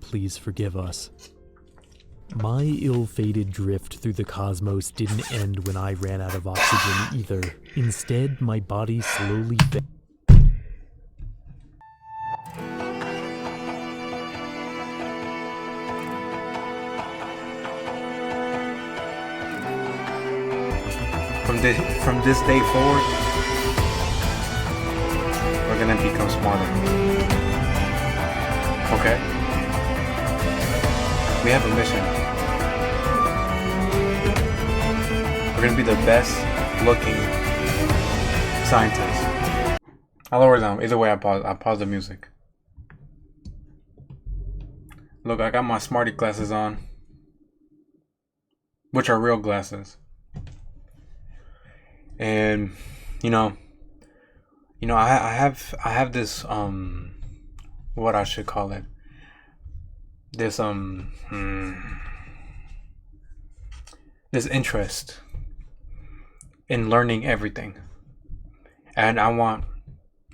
please forgive us. My ill-fated drift through the cosmos didn't end when I ran out of oxygen either. Instead, my body slowly From this day forward, we're gonna become smarter. Okay? We have a mission. We're gonna be the best looking scientists. I'll lower it down. Either way, I pause the music. Look, I got my smarty glasses on, which are real glasses. And I have this what I should call it, this this interest in learning everything, and I want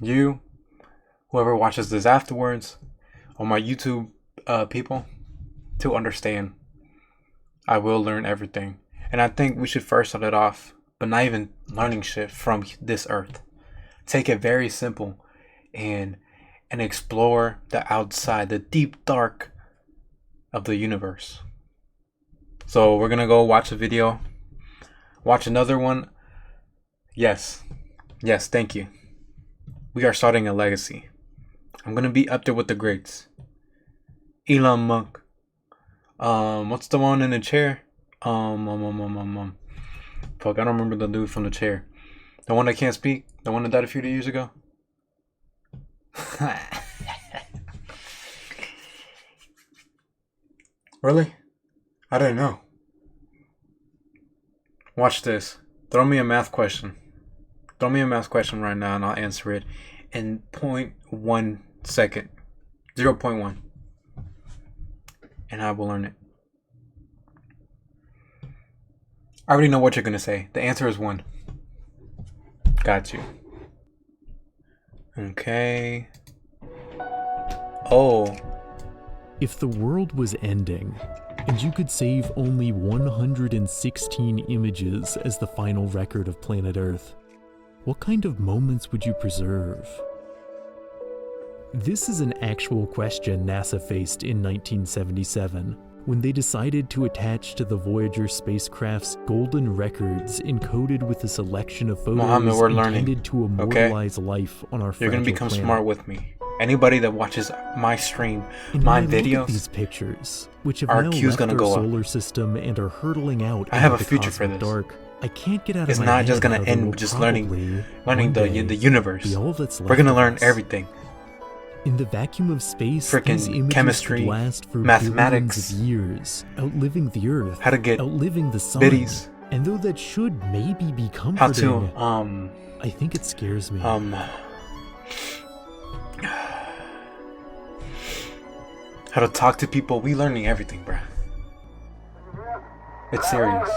you, whoever watches this afterwards, or my YouTube people, to understand I will learn everything. And I think we should first start it off, but not even learning shit from this earth. Take it very simple and explore the outside, the deep dark of the universe. So we're gonna go watch a video, watch another one. Yes, thank you. We are starting a legacy. I'm gonna be up there with the greats. Elon Musk. What's the one in the chair? Fuck, I don't remember the dude from the chair. The one that can't speak? The one that died a few years ago? Really? I didn't know. Watch this. Throw me a math question. Throw me a math question right now and I'll answer it in 0.1 second. 0.1. And I will learn it. I already know what you're going to say. The answer is 1. Got you. Okay. Oh. If the world was ending, and you could save only 116 images as the final record of planet Earth, what kind of moments would you preserve? This is an actual question NASA faced in 1977, when they decided to attach to the Voyager spacecraft's golden records encoded with a selection of photos Mohammed, we're intended learning. to immortalize life on our You're going to become planet. smart with me. Anybody that watches my stream, And my when I look at videos, these pictures, which have our now Q's left gonna our go up. solar system and are hurtling out I have into a the future for cosmic this. dark, I can't get out It's of my not head just gonna how there end will with just probably learning one day the universe. be all that's We're left going to of learn us. everything. In the vacuum of space, Frickin' these images chemistry, could last for mathematics, billions of years, outliving the Earth, how to get outliving the sun. biddies, And though that should maybe be how comforting, to I think it scares me. how to talk to people. We learning everything, bruh. It's serious.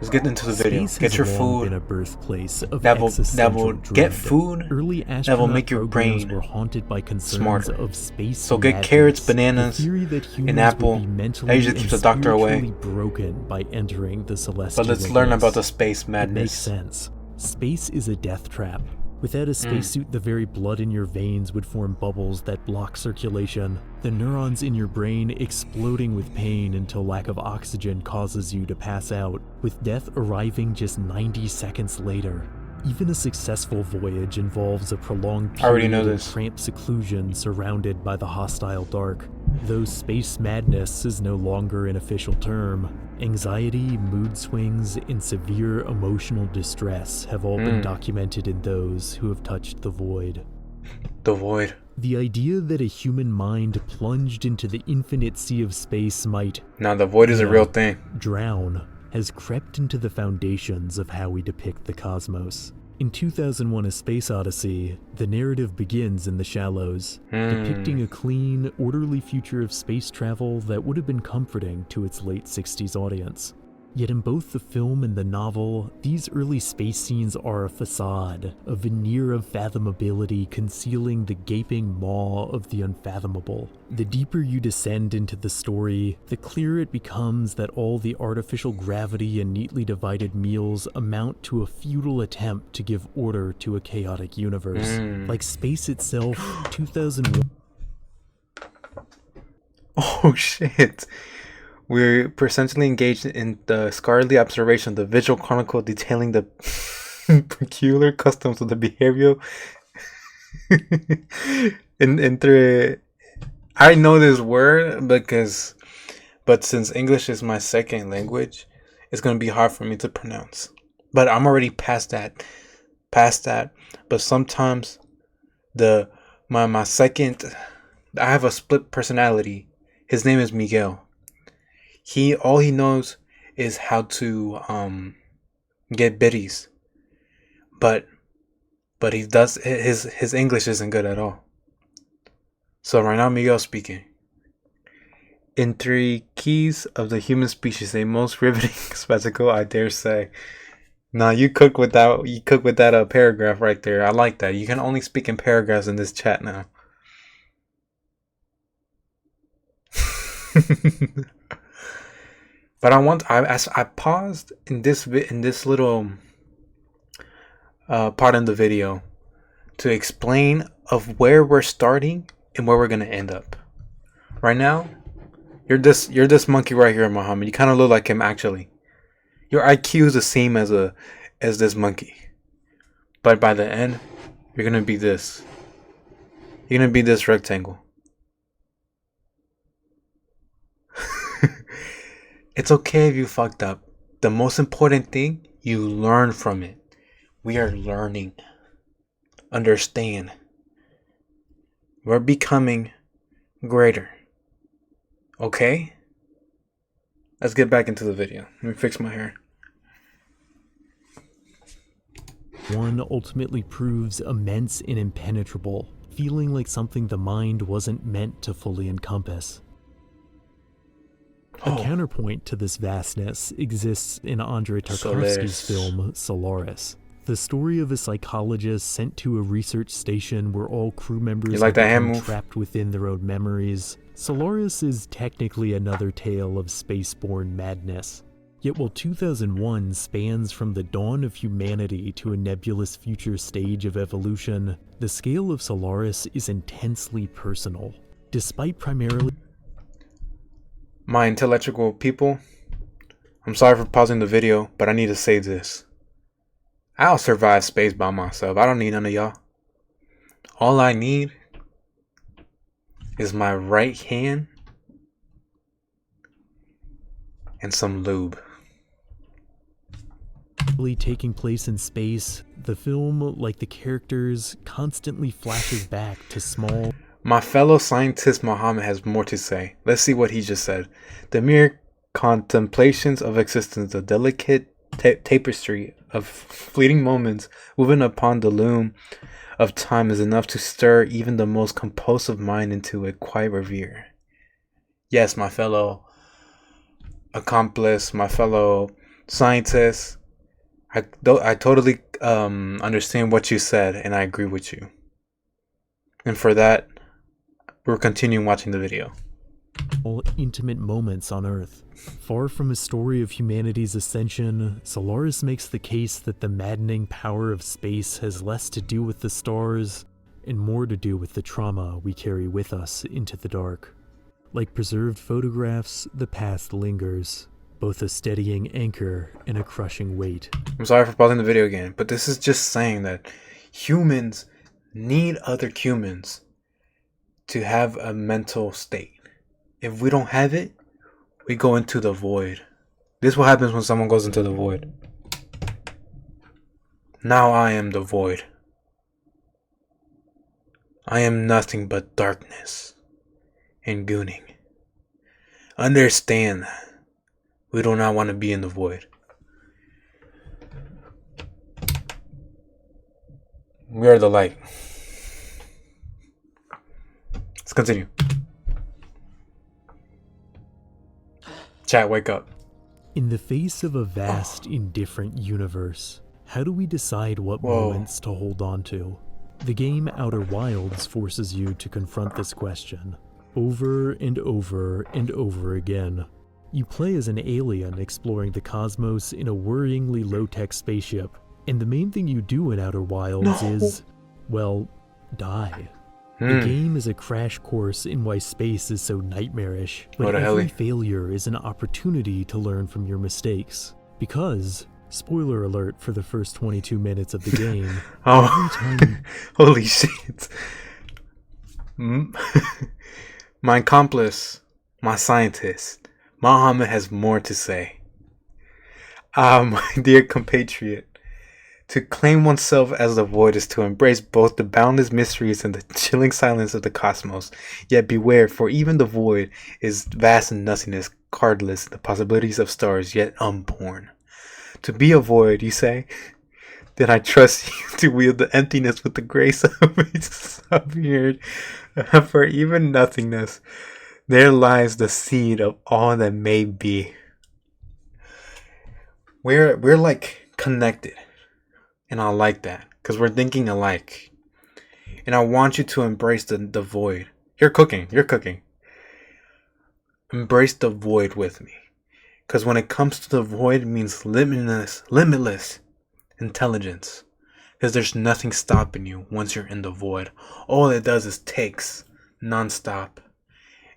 Let's get into the video. Space Get has your long food. been a birthplace of That will existential get dread. food. Early That will astronaut make your programs brain were haunted by concerns smarter. of space So get madness. carrots, The bananas, theory that humans and apple. would be mentally That usually and keeps the doctor away. spiritually broken by entering the celestial But let's learn abyss. about the space It makes madness. sense. Space is a death trap. Without a spacesuit, the very blood in your veins would form bubbles that block circulation, the neurons in your brain exploding with pain until lack of oxygen causes you to pass out, with death arriving just 90 seconds later. Even a successful voyage involves a prolonged I already know period of this. cramped seclusion surrounded by the hostile dark. Though space madness is no longer an official term, anxiety, mood swings, and severe emotional distress have all been documented in those who have touched the void. The void. The idea that a human mind plunged into the infinite sea of space might Now the void is a real thing. drown has crept into the foundations of how we depict the cosmos. In 2001: A Space Odyssey, the narrative begins in the shallows, depicting a clean, orderly future of space travel that would have been comforting to its late 60s audience. Yet in both the film and the novel, these early space scenes are a facade, a veneer of fathomability concealing the gaping maw of the unfathomable. The deeper you descend into the story, the clearer it becomes that all the artificial gravity and neatly divided meals amount to a futile attempt to give order to a chaotic universe. Like space itself, 2001. Oh shit. We're essentially engaged in the scholarly observation of the visual chronicle detailing the peculiar customs of the behavioral. I know this word but since English is my second language, it's gonna be hard for me to pronounce. But I'm already past that. But sometimes my second, I have a split personality. His name is Miguel. All he knows is how to get biddies, but he does his English isn't good at all. So right now Miguel's speaking. In 3 keys of the human species, a most riveting spectacle, I dare say. Nah, you cook with that paragraph right there. I like that. You can only speak in paragraphs in this chat now. But I paused in this little part in the video to explain of where we're starting and where we're gonna end up. Right now, you're this monkey right here, Muhammad. You kind of look like him actually. Your IQ is the same as this monkey, but by the end, you're gonna be this. You're gonna be this rectangle. It's okay if you fucked up. The most important thing, you learn from it. We are learning. Understand. We're becoming greater. Okay? Let's get back into the video. Let me fix my hair. One ultimately proves immense and impenetrable, feeling like something the mind wasn't meant to fully encompass. A counterpoint to this vastness exists in Andrei Tarkovsky's film Solaris. The story of a psychologist sent to a research station where all crew members are trapped within their own memories. Solaris is technically another tale of spaceborne madness. Yet while 2001 spans from the dawn of humanity to a nebulous future stage of evolution, the scale of Solaris is intensely personal. Despite primarily... My intellectual people, I'm sorry for pausing the video, but I need to say this. I'll survive space by myself. I don't need none of y'all. All I need is my right hand and some lube. Taking place in space, the film, like the characters, constantly flashes back to small... My fellow scientist Muhammad has more to say. Let's see what he just said. The mere contemplations of existence, a delicate tapestry of fleeting moments woven upon the loom of time, is enough to stir even the most compulsive mind into a quiet revere. Yes, my fellow accomplice, my fellow scientist, I totally understand what you said, and I agree with you. And for that, we're continuing watching the video. All intimate moments on Earth. Far from a story of humanity's ascension, Solaris makes the case that the maddening power of space has less to do with the stars and more to do with the trauma we carry with us into the dark. Like preserved photographs, the past lingers, both a steadying anchor and a crushing weight. I'm sorry for pausing the video again, but this is just saying that humans need other humans to have a mental state. If we don't have it, we go into the void. This is what happens when someone goes into the void. Now I am the void. I am nothing but darkness and gooning. Understand that. We do not want to be in the void. We are the light. Let's continue. Chat, wake up. In the face of a vast, indifferent universe, how do we decide what moments to hold on to? The game Outer Wilds forces you to confront this question, over and over and over again. You play as an alien exploring the cosmos in a worryingly low-tech spaceship, and the main thing you do in Outer Wilds is, well, die. The game is a crash course in why space is so nightmarish, but every failure is an opportunity to learn from your mistakes. Because, spoiler alert for the first 22 minutes of the game, every time... Holy shit. My accomplice, my scientist, Muhammad has more to say. My dear compatriot, to claim oneself as the void is to embrace both the boundless mysteries and the chilling silence of the cosmos. Yet beware, for even the void is vast in nothingness, cardless, the possibilities of stars yet unborn. To be a void, you say? Then I trust you to wield the emptiness with the grace of its submerged. For even nothingness, there lies the seed of all that may be. We're like connected. And I like that, because we're thinking alike. And I want you to embrace the void. You're cooking. Embrace the void with me. Because when it comes to the void, it means limitless intelligence. Because there's nothing stopping you once you're in the void. All it does is takes non-stop.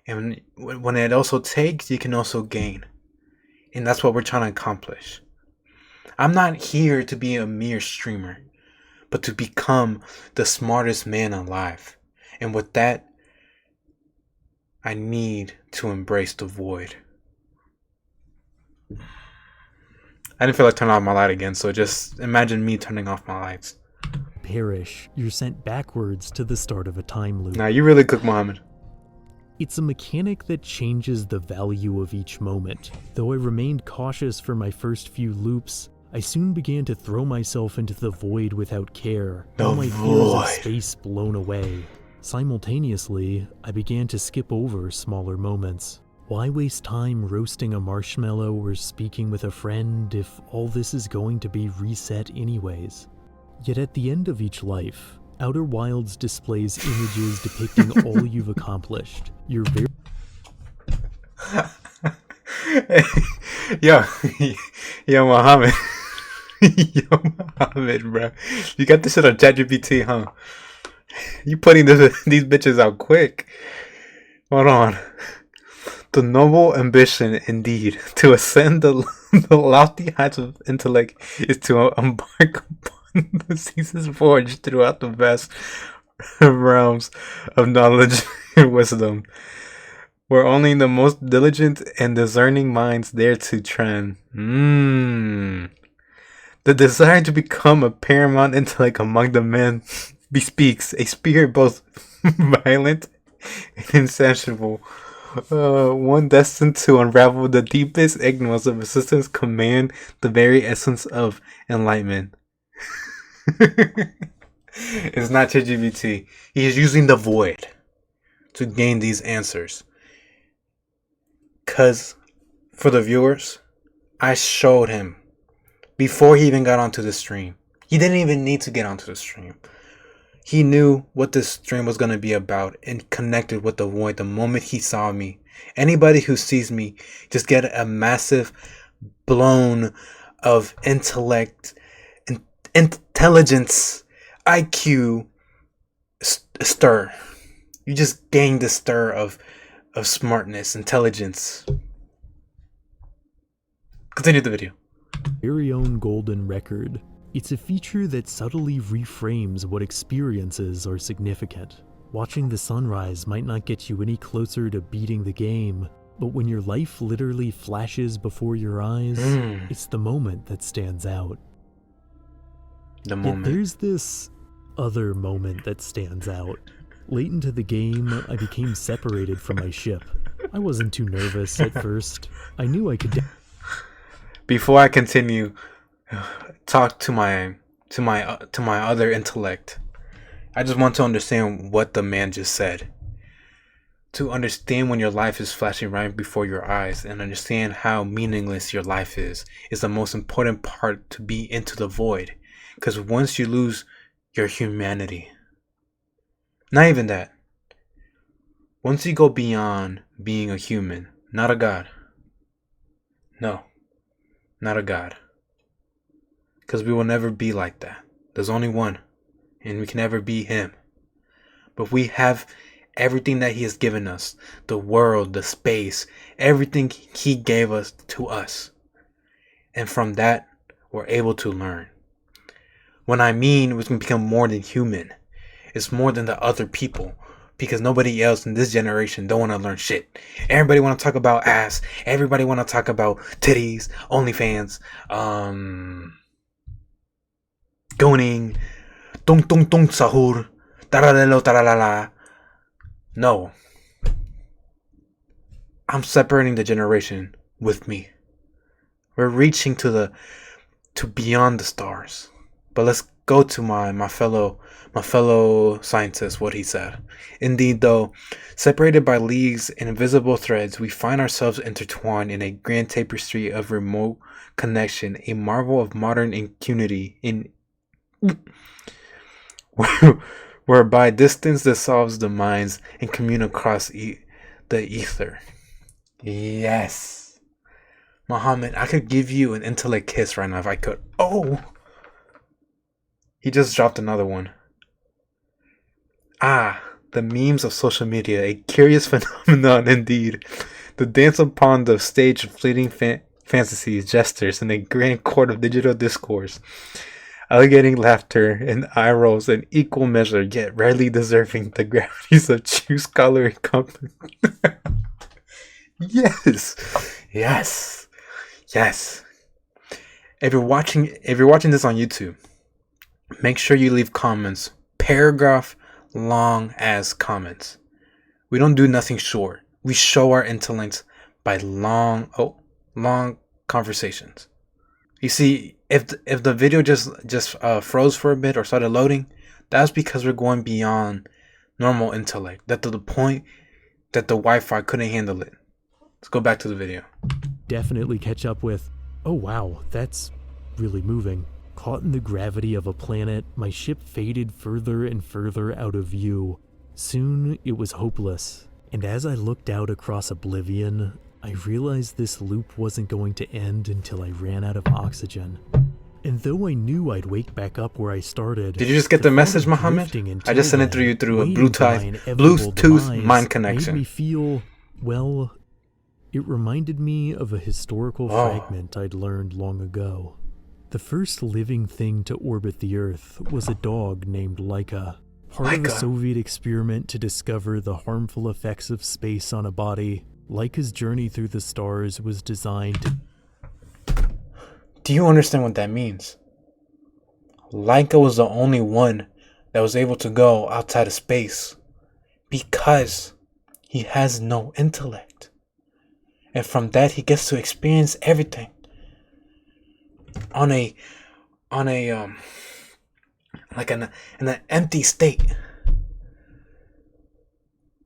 And when it also takes, you can also gain. And that's what we're trying to accomplish. I'm not here to be a mere streamer, but to become the smartest man alive. And with that, I need to embrace the void. I didn't feel like turning off my light again, so just imagine me turning off my lights. Perish, you're sent backwards to the start of a time loop. Now you really cook, Muhammad. It's a mechanic that changes the value of each moment. Though I remained cautious for my first few loops, I soon began to throw myself into the void without care, all my fears of space blown away. Simultaneously, I began to skip over smaller moments. Why waste time roasting a marshmallow or speaking with a friend if all this is going to be reset anyways? Yet at the end of each life, Outer Wilds displays images depicting all you've accomplished. Your very... Yo, Muhammad. Yo, Muhammad, bro. You got this shit on ChatGPT, huh? You putting these bitches out quick. Hold on. The noble ambition, indeed, to ascend the lofty heights of intellect is to embark upon the seasons forged throughout the vast realms of knowledge and wisdom, where only the most diligent and discerning minds dare to tread. The desire to become a paramount intellect among the men bespeaks a spirit both violent and insatiable, one destined to unravel the deepest ignorance of existence, command the very essence of enlightenment. It's not ChatGPT. He is using the void to gain these answers. Because, for the viewers, I showed him before he even got onto the stream. He didn't even need to get onto the stream. He knew what this stream was going to be about and connected with the void the moment he saw me. Anybody who sees me just get a massive blown of intellect, intelligence, IQ stir. You just gain the stir of smartness, intelligence. Continue the video. Very own golden record. It's a feature that subtly reframes what experiences are significant. Watching the sunrise might not get you any closer to beating the game, but when your life literally flashes before your eyes, it's the moment that stands out. The moment. Yet there's this other moment that stands out. Late into the game, I became separated from my ship. I wasn't too nervous at first. I knew I could... Before I continue, talk to my other intellect. I just want to understand what the man just said. to understand when your life is flashing right before your eyes and understand how meaningless your life is the most important part to be into the void. Because once you lose your humanity, not even that, once you go beyond being a human, not a god. No, not a god. Because we will never be like that. There's only one, and we can never be him. But we have everything that he has given us, the world, the space, everything he gave us to us. And from that, we're able to learn. When I mean we can become more than human, it's more than the other people. Because nobody else in this generation don't want to learn shit. Everybody want to talk about ass. Everybody want to talk about titties, OnlyFans, gooning, tung tung tung sahur, taralelo taralala. No. I'm separating the generation with me. We're reaching to beyond the stars. But let's go to my fellow scientist, what he said. Indeed, though, separated by leagues and invisible threads, we find ourselves intertwined in a grand tapestry of remote connection, a marvel of modern impunity whereby distance dissolves the minds and commune across the ether. Yes. Muhammad, I could give you an intellect kiss right now if I could. Oh! He just dropped another one. Ah, the memes of social media, a curious phenomenon indeed. The dance upon the stage of fleeting fantasies, gestures, and a grand court of digital discourse. Alligating laughter and eye rolls in equal measure, yet rarely deserving the gravities of true scholarly company. Yes. Yes. Yes. If you're watching this on YouTube, make sure you leave comments, paragraph long as comments. We don't do nothing short. We show our intellect by long conversations. You see, if the video just froze for a bit or started loading, that's because we're going beyond normal intellect. That to the point that the Wi-Fi couldn't handle it. Let's go back to the video. Definitely catch up with, oh wow, that's really moving. Caught in the gravity of a planet, my ship faded further and further out of view. Soon it was hopeless, and as I looked out across oblivion, I realized this loop wasn't going to end until I ran out of oxygen. And though I knew I'd wake back up where I started... Did you just get the message, Muhammad? I just sent it through a Bluetooth mind connection. Made me feel, well, it reminded me of a historical fragment I'd learned long ago. The first living thing to orbit the Earth was a dog named Laika. Part of a Soviet experiment to discover the harmful effects of space on a body, Laika's journey through the stars was designed to... Do you understand what that means? Laika was the only one that was able to go outside of space because he has no intellect. And from that he gets to experience everything on an empty state.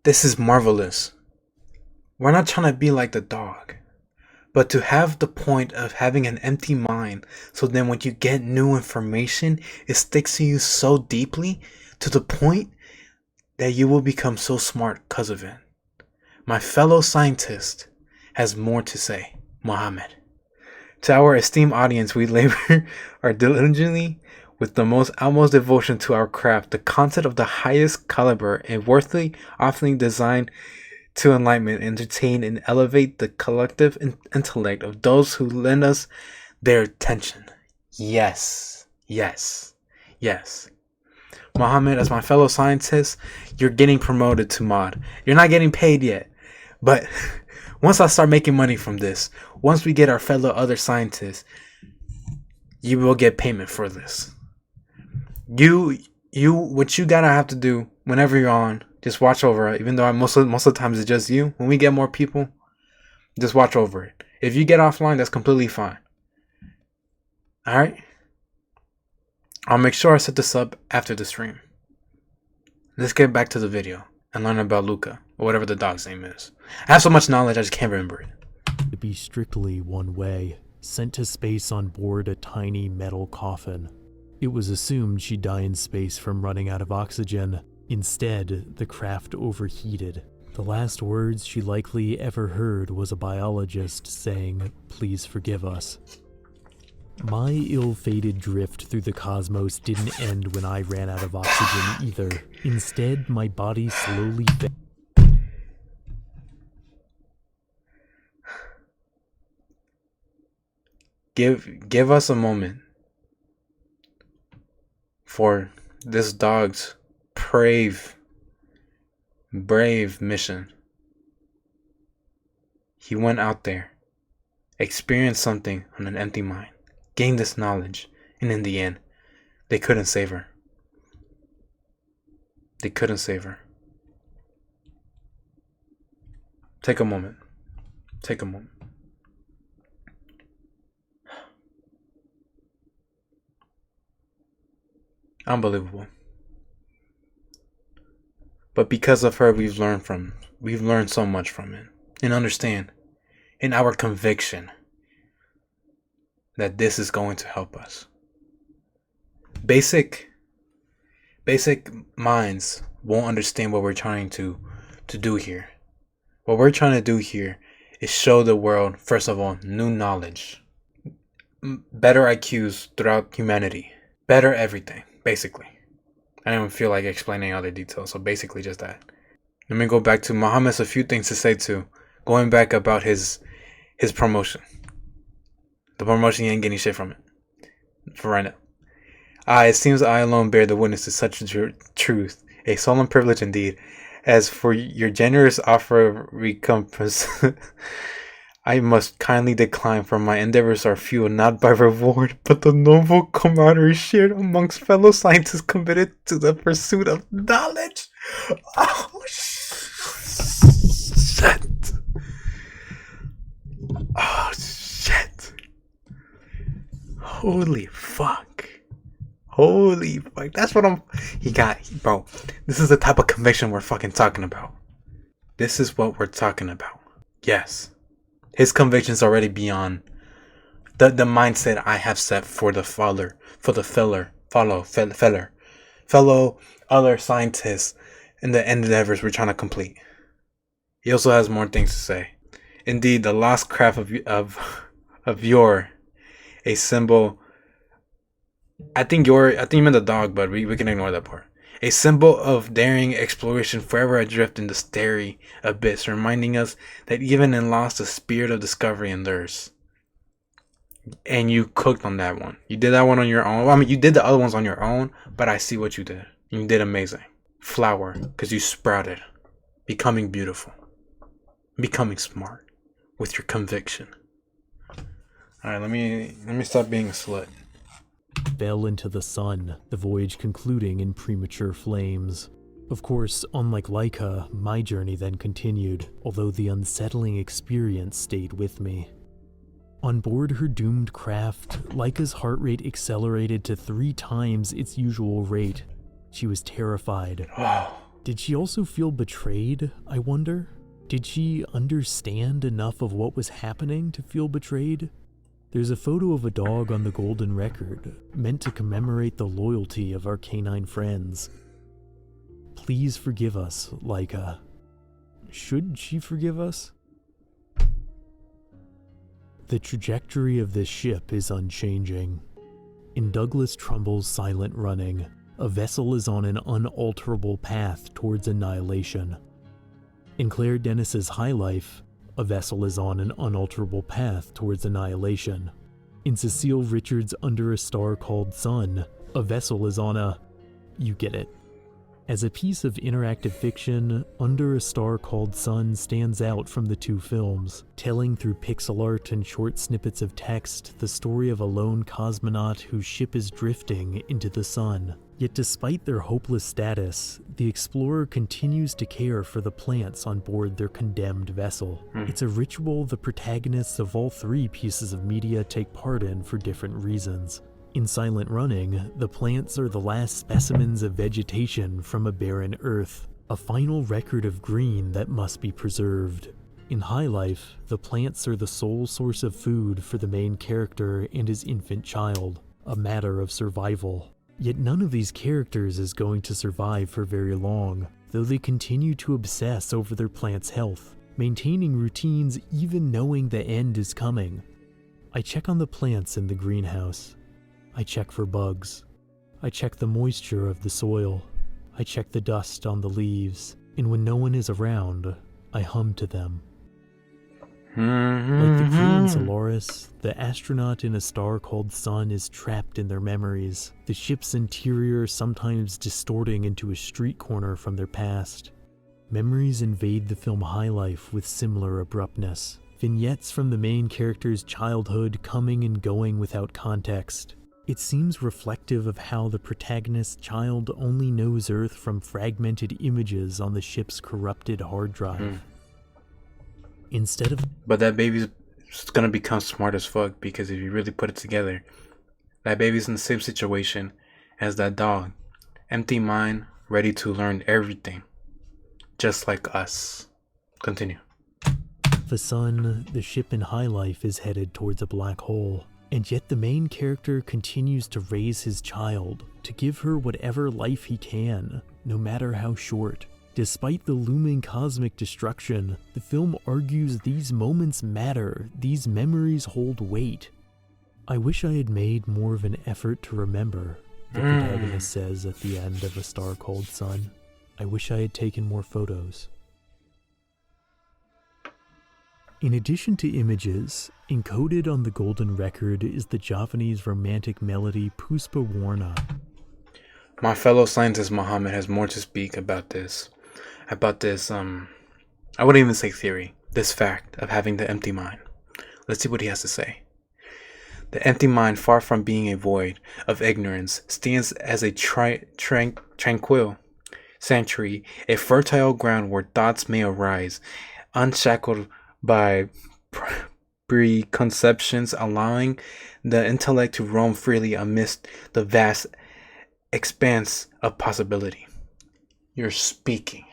This is marvelous. We're not trying to be like the dog, but to have the point of having an empty mind, so then when you get new information, it sticks to you so deeply to the point that you will become so smart because of it. My fellow scientist has more to say, Muhammad. To our esteemed audience, we labor are diligently with the most utmost devotion to our craft, the content of the highest caliber and worthily, often designed to enlighten, entertain, and elevate the collective intellect of those who lend us their attention. Yes, yes, yes. Muhammad, as my fellow scientist, you're getting promoted to mod. You're not getting paid yet, but once I start making money from this, once we get our fellow other scientists, you will get payment for this. What you gotta have to do whenever you're on, just watch over it. Even though most of the times it's just you. When we get more people, just watch over it. If you get offline, that's completely fine. Alright? I'll make sure I set this up after the stream. Let's get back to the video and learn about Luca. or whatever the dog's name is. I have so much knowledge, I just can't remember it. To be strictly one way, sent to space on board a tiny metal coffin. It was assumed she'd die in space from running out of oxygen. Instead, the craft overheated. The last words she likely ever heard was a biologist saying, "Please forgive us." My ill-fated drift through the cosmos didn't end when I ran out of oxygen either. Instead, my body slowly Give us a moment for this dog's brave mission. He went out there, experienced something on an empty mind, gained this knowledge, and in the end, they couldn't save her. They couldn't save her. Take a moment. Take a moment. Unbelievable. But because of her, we've learned so much from it. And understand, in our conviction, that this is going to help us. Basic minds won't understand what we're trying to do here. What we're trying to do here is show the world, first of all, new knowledge, better IQs throughout humanity, better everything, basically. I don't feel like explaining other details, so basically just that. Let me go back to Muhammad's a few things to say too. Going back about his promotion. The promotion, he ain't getting shit from it. For right now. It seems I alone bear the witness to such truth. A solemn privilege indeed. As for your generous offer of recompense, I must kindly decline, for my endeavors are few, not by reward, but the noble camaraderie shared amongst fellow scientists committed to the pursuit of knowledge. Oh, shit. Oh, shit. Holy fuck. Holy fuck. That's what bro. This is the type of conviction we're fucking talking about. This is what we're talking about. Yes. His conviction's already beyond the mindset I have set for the fellow other scientists and the endeavors we're trying to complete. He also has more things to say. Indeed, the lost craft of your a symbol. I think you meant the dog, but we can ignore that part. A symbol of daring exploration, forever adrift in the starry abyss, reminding us that even in loss, the spirit of discovery endures. And you cooked on that one. You did that one on your own. Well, I mean, you did the other ones on your own, but I see what you did. You did amazing. Flower, because you sprouted. Becoming beautiful. Becoming smart. With your conviction. Alright, let me stop being a slut. Fell into the sun, the voyage concluding in premature flames. Of course, unlike Laika, my journey then continued, although the unsettling experience stayed with me. On board her doomed craft, Laika's heart rate accelerated to 3 times its usual rate. She was terrified. Did she also feel betrayed, I wonder? Did she understand enough of what was happening to feel betrayed? There's a photo of a dog on the golden record, meant to commemorate the loyalty of our canine friends. Please forgive us, Laika. Should she forgive us? The trajectory of this ship is unchanging. In Douglas Trumbull's Silent Running, a vessel is on an unalterable path towards annihilation. In Claire Denis's High Life, a vessel is on an unalterable path towards annihilation. In Cecile Richards' Under a Star Called Sun, a vessel is on a... you get it. As a piece of interactive fiction, Under a Star Called Sun stands out from the 2 films, telling through pixel art and short snippets of text the story of a lone cosmonaut whose ship is drifting into the sun. Yet despite their hopeless status, the explorer continues to care for the plants on board their condemned vessel. It's a ritual the protagonists of all 3 pieces of media take part in for different reasons. In Silent Running, the plants are the last specimens of vegetation from a barren earth, a final record of green that must be preserved. In high life, the plants are the sole source of food for the main character and his infant child, a matter of survival. Yet none of these characters is going to survive for very long, though they continue to obsess over their plant's health, maintaining routines even knowing the end is coming. I check on the plants in the greenhouse. I check for bugs. I check the moisture of the soil. I check the dust on the leaves, and when no one is around, I hum to them. Like the crew in Solaris, the astronaut in a star called Sun is trapped in their memories, the ship's interior sometimes distorting into a street corner from their past. Memories invade the film High Life with similar abruptness, vignettes from the main character's childhood coming and going without context. It seems reflective of how the protagonist's child only knows Earth from fragmented images on the ship's corrupted hard drive. But that baby's gonna become smart as fuck, because if you really put it together, that baby's in the same situation as that dog. Empty mind, ready to learn everything. Just like us. Continue. The Sun, the ship in High Life is headed towards a black hole, and yet the main character continues to raise his child, to give her whatever life he can, no matter how short. Despite the looming cosmic destruction, the film argues these moments matter, these memories hold weight. I wish I had made more of an effort to remember, the protagonist says at the end of A Star Called Sun. I wish I had taken more photos. In addition to images, encoded on the golden record is the Javanese romantic melody Puspa Warna. My fellow scientist Muhammad has more to speak about this. I wouldn't even say theory, this fact of having the empty mind. Let's see what he has to say. The empty mind, far from being a void of ignorance, stands as a tranquil sanctuary, a fertile ground where thoughts may arise, unshackled by preconceptions, allowing the intellect to roam freely amidst the vast expanse of possibility. You're speaking,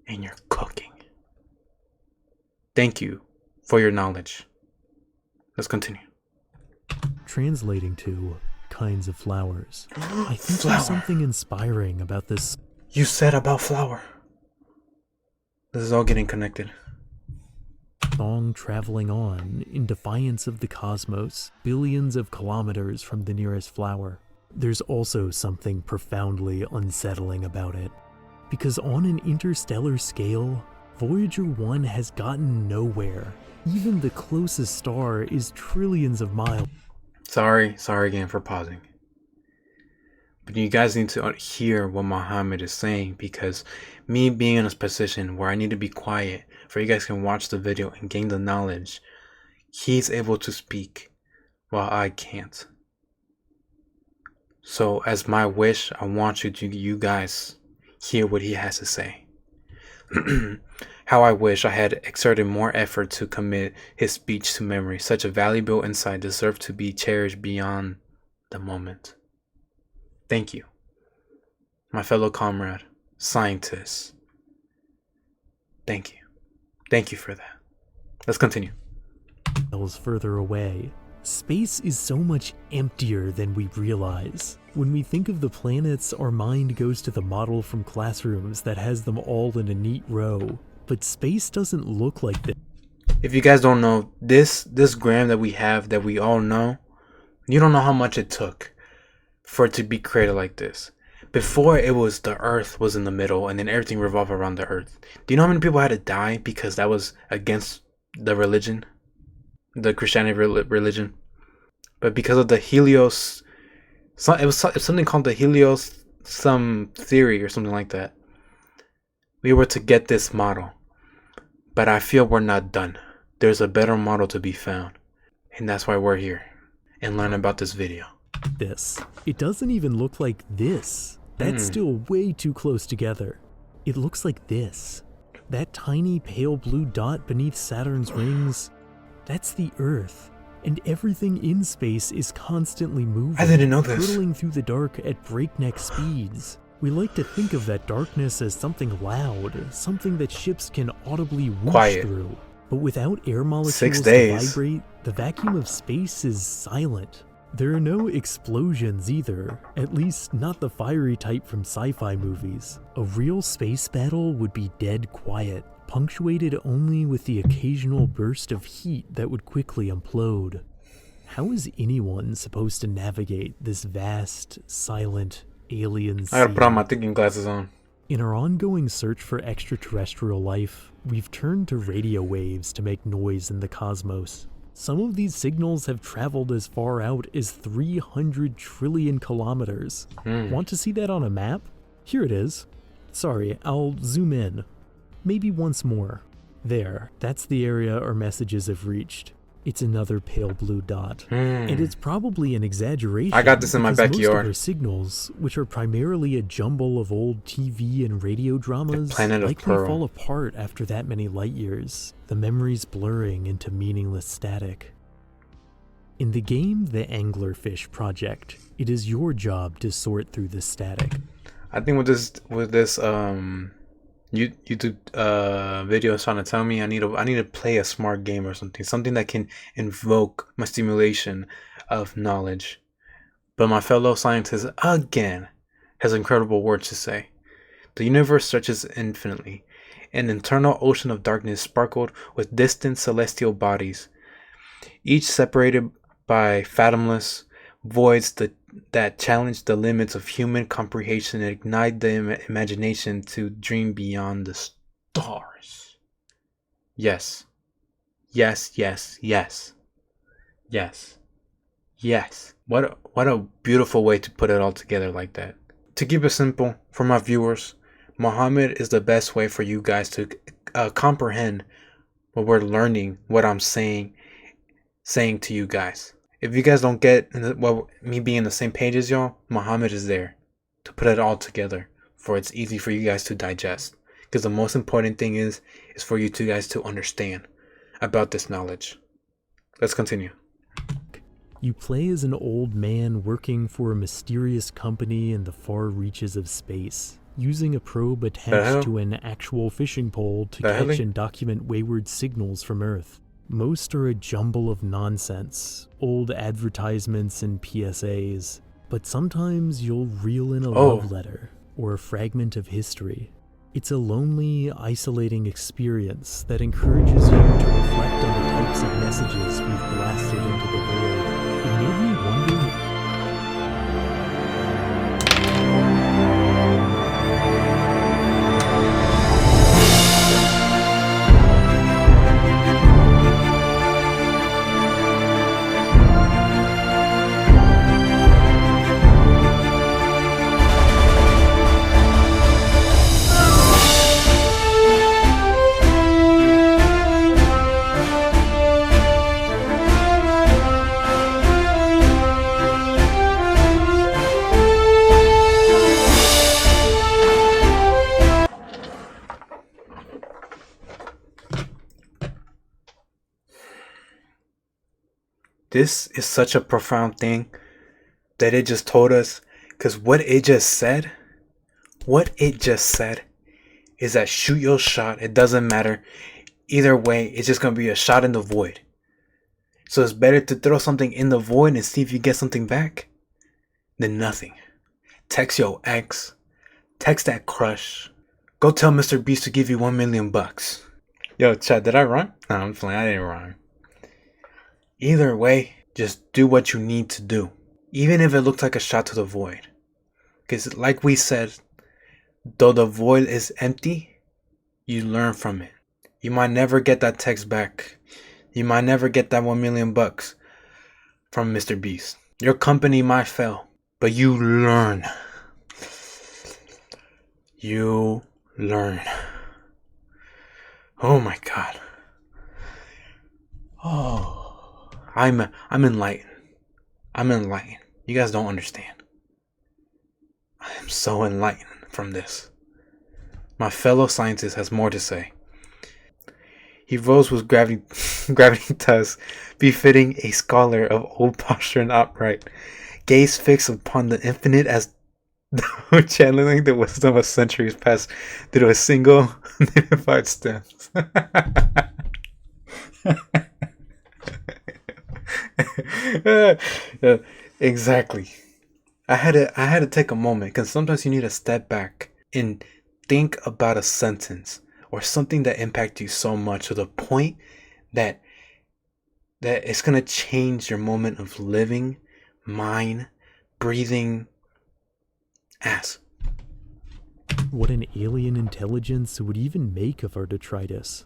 and you're cooking. Thank you for your knowledge. Let's continue. Translating to kinds of flowers. I think there's something inspiring about this. You said about flower. This is all getting connected. Song traveling on in defiance of the cosmos, billions of kilometers from the nearest flower. There's also something profoundly unsettling about it, because on an interstellar scale, Voyager 1 has gotten nowhere. Even the closest star is trillions of miles. Sorry again for pausing. But you guys need to hear what Muhammad is saying, because me being in a position where I need to be quiet for you guys can watch the video and gain the knowledge, he's able to speak while I can't. So as my wish, I want you guys hear what he has to say. How I wish I had exerted more effort to commit his speech to memory. Such a valuable insight deserved to be cherished beyond the moment. Thank you, my fellow comrade, scientist. Thank you. Thank you for that. Let's continue. Further away. Space is so much emptier than we realize. When we think of the planets, our mind goes to the model from classrooms that has them all in a neat row. But space doesn't look like this. If you guys don't know, this gram that we have, that we all know, you don't know how much it took for it to be created like this. Before, it was the Earth was in the middle and then everything revolved around the Earth. Do you know how many people had to die because that was against the religion? The Christianity religion? But because of the Helios, it was something called the Helios some theory or something like that. We were to get this model. But I feel we're not done. There's a better model to be found. And that's why we're here and learn about this video. It doesn't even look like this. That's still way too close together. It looks like this. That tiny pale blue dot beneath Saturn's rings, that's the Earth. And everything in space is constantly moving. I didn't know this. Hurtling through the dark at breakneck speeds. We like to think of that darkness as something loud, something that ships can audibly whoosh Quiet. through. But without air 6 molecules to days. vibrate, the vacuum of space is silent. There are no explosions either, at least not the fiery type from sci-fi movies. A real space battle would be dead quiet, punctuated only with the occasional burst of heat that would quickly implode. How is anyone supposed to navigate this vast, silent, alien sea? I gotta put on my thinking glasses on. In our ongoing search for extraterrestrial life, we've turned to radio waves to make noise in the cosmos. Some of these signals have traveled as far out as 300 trillion kilometers. Want to see that on a map? Here it is. Sorry, I'll zoom in. Maybe once more. There, that's the area our messages have reached. It's another pale blue dot. And it's probably an exaggeration. I got this in my because most backyard. of our signals, which are primarily a jumble of old TV and radio dramas, Planet of likely Pearl. fall apart after that many light years, the memories blurring into meaningless static. In the game The Anglerfish Project, it is your job to sort through the static. I think with this YouTube video is trying to tell me I need to play a smart game or something that can invoke my stimulation of knowledge. But my fellow scientist again has incredible words to say. The universe stretches infinitely, an eternal ocean of darkness sparkled with distant celestial bodies, each separated by fathomless voids that challenge the limits of human comprehension and ignite the imagination to dream beyond the stars. Yes. Yes, yes, yes. Yes. Yes. What a beautiful way to put it all together like that. To keep it simple, for my viewers, Muhammad is the best way for you guys to comprehend what we're learning, what I'm saying to you guys. If you guys don't get me being on the same page as y'all, Muhammad is there to put it all together for it's easy for you guys to digest. Because the most important thing is for you two guys to understand about this knowledge. Let's continue. You play as an old man working for a mysterious company in the far reaches of space, using a probe attached to an actual fishing pole to catch and document wayward signals from Earth. Most are a jumble of nonsense, old advertisements and PSAs, but sometimes you'll reel in a love letter or a fragment of history. It's a lonely, isolating experience that encourages you to reflect on the types of messages we've blasted into the void. It made me wonder... This is such a profound thing that it just told us, because what it just said is that shoot your shot. It doesn't matter. Either way, it's just going to be a shot in the void. So it's better to throw something in the void and see if you get something back than nothing. Text your ex. Text that crush. Go tell Mr. Beast to give you $1 million. Yo, chat, did I rhyme? No, I'm playing. I didn't rhyme. Either way, just do what you need to do. Even if it looks like a shot to the void. Because like we said, though the void is empty, you learn from it. You might never get that text back. You might never get that $1 million from Mr. Beast. Your company might fail, but you learn. You learn. Oh my God. Oh. I'm enlightened. I'm enlightened. You guys don't understand. I am so enlightened from this. My fellow scientist has more to say. He rose with gravitas befitting a scholar of old posture and upright, gaze fixed upon the infinite as Channeling the wisdom of centuries past through a single unified stems. Uh, exactly. I had to take a moment because sometimes you need to step back and think about a sentence or something that impacted you so much to the point that it's gonna change your moment of living, mind, breathing, ass. What an alien intelligence would even make of our detritus.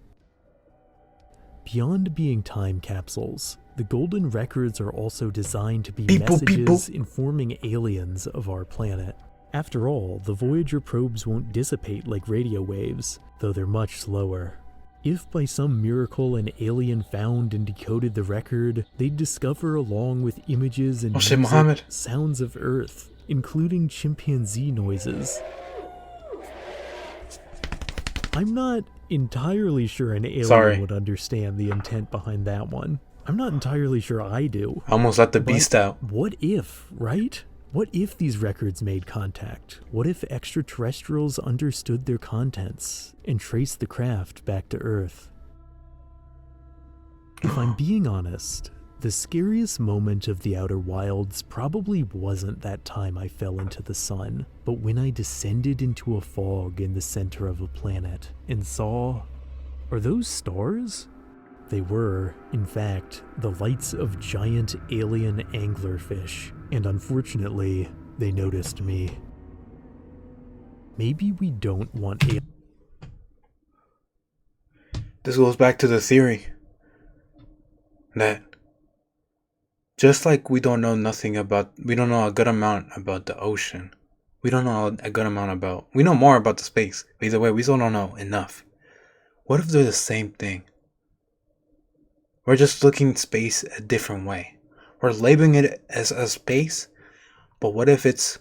Beyond being time capsules, the golden records are also designed to be messages informing aliens of our planet. After all, the Voyager probes won't dissipate like radio waves, though they're much slower. If by some miracle an alien found and decoded the record, they'd discover along with images and music, sounds of Earth, including chimpanzee noises. I'm not entirely sure an alien would understand the intent behind that one. I'm not entirely sure I do. Almost let the beast out. What if, right? What if these records made contact? What if extraterrestrials understood their contents and traced the craft back to Earth? If I'm being honest, the scariest moment of the Outer Wilds probably wasn't that time I fell into the sun, but when I descended into a fog in the center of a planet and saw... Are those stars? They were, in fact, the lights of giant alien anglerfish, and unfortunately, they noticed me. Maybe we don't want This goes back to the theory that just like we don't know a good amount about the ocean, we don't know a good amount about, we know more about the space. Either way, we still don't know enough. What if they're the same thing? We're just looking at space a different way. We're labeling it as a space, but what if it's